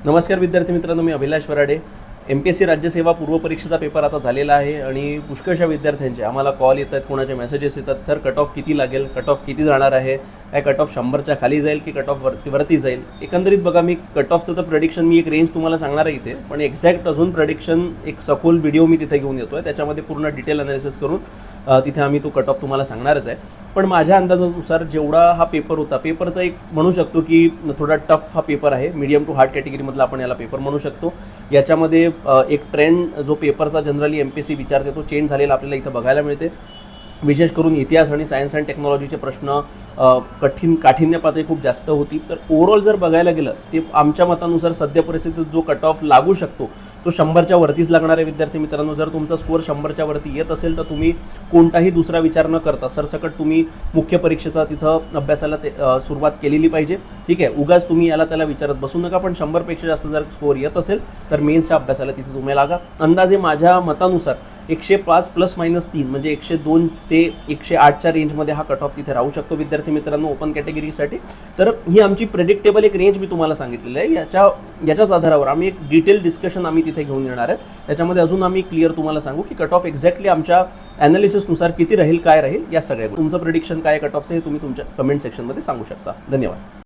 नमस्कार विद्यार्थी मित्रांनो, मी अभिलाष वराडे. MPSC राज्यसेवा पूर्व परीक्षेचा पेपर आता झालेला आहे आणि पुष्कळशा विद्यार्थ्यांचे आम्हाला कॉल येतात, कोणाचे मेसेजेस येतात. सर, कट ऑफ किती लागेल, कट ऑफ किती जाणार आहे, काय कट ऑफ 100च्या खाली जाईल की कट ऑफ वरती जाईल. एकंदरीत बघा, मी कट ऑफचं तर प्रेडिक्शन मी एक रेंज तुम्हाला सांगणार आहे इथे, पण एक्झॅक्ट अजून प्रेडिक्शन एक सखोल व्हिडिओ मी तिथे घेऊन येतो आहे. त्याच्यामध्ये पूर्ण डिटेल अनालिसिस करून तिथे आम्ही तो कट ऑफ तुम्हाला सांगणारच आहे. पण माझ्या अंदाजानुसार जेवढा हा पेपर होता, पेपरचा एक म्हणू शकतो की थोडा टफ हा पेपर आहे. मीडियम टू हार्ड कॅटेगरीमधला आपण याला पेपर म्हणू शकतो. याच्यामध्ये एक ट्रेंड जो पेपरचा जनरली MPSC विचारते तो चेंज झालेला आपल्याला इथं बघायला मिळते. विशेष करून इतिहास आणि सायन्स अँड टेक्नॉलॉजीचे प्रश्न काठिण्य पातळी खूप जास्त होती. तर ओव्हरऑल जर बघायला गेलं ते आमच्या मतानुसार सध्या परिस्थितीत जो कट ऑफ लागू शकतो तो 100च्या वरतीच लागणार आहे. विद्यार्थी मित्रांनो, जर तुमचा स्कोअर 100च्या वरती येत असेल तर तुम्ही कोणताही दुसरा विचार न करता सरसकट तुम्ही मुख्य परीक्षेचा तिथं अभ्यासाला सुरुवात केलेली पाहिजे. ठीक आहे, उगाच तुम्ही याला त्याला विचारत बसू नका. पण 100पेक्षा जास्त जर स्कोअर येत असेल तर मेन्सच्या अभ्यासाला तिथे तुम्ही लागा. अंदाजे माझ्या मतानुसार 105 ±3 म्हणजे 102 ते 108च्या रेंजमध्ये हा कट ऑफ तिथे राहू शकतो विद्यार्थी मित्रांनो ओपन कॅटेगरीसाठी. तर ही आमची प्रेडिक्टेबल एक रेंज मी तुम्हाला सांगितलेली आहे. याच्याच आधारावर आम्ही एक डिटेल डिस्कशन आम्ही तिथे घेऊन येणार आहे. त्याच्यामध्ये अजून आम्ही क्लिअर तुम्हाला सांगू की कट ऑफ एक्झॅक्टली आमच्या ॲनालिसिसनुसार किती राहील, काय राहील, या सगळ्या तुमचं प्रेडिक्शन काय कट ऑफचं हे तुम्ही तुमच्या कमेंट सेक्शनमध्ये सांगू शकता. धन्यवाद.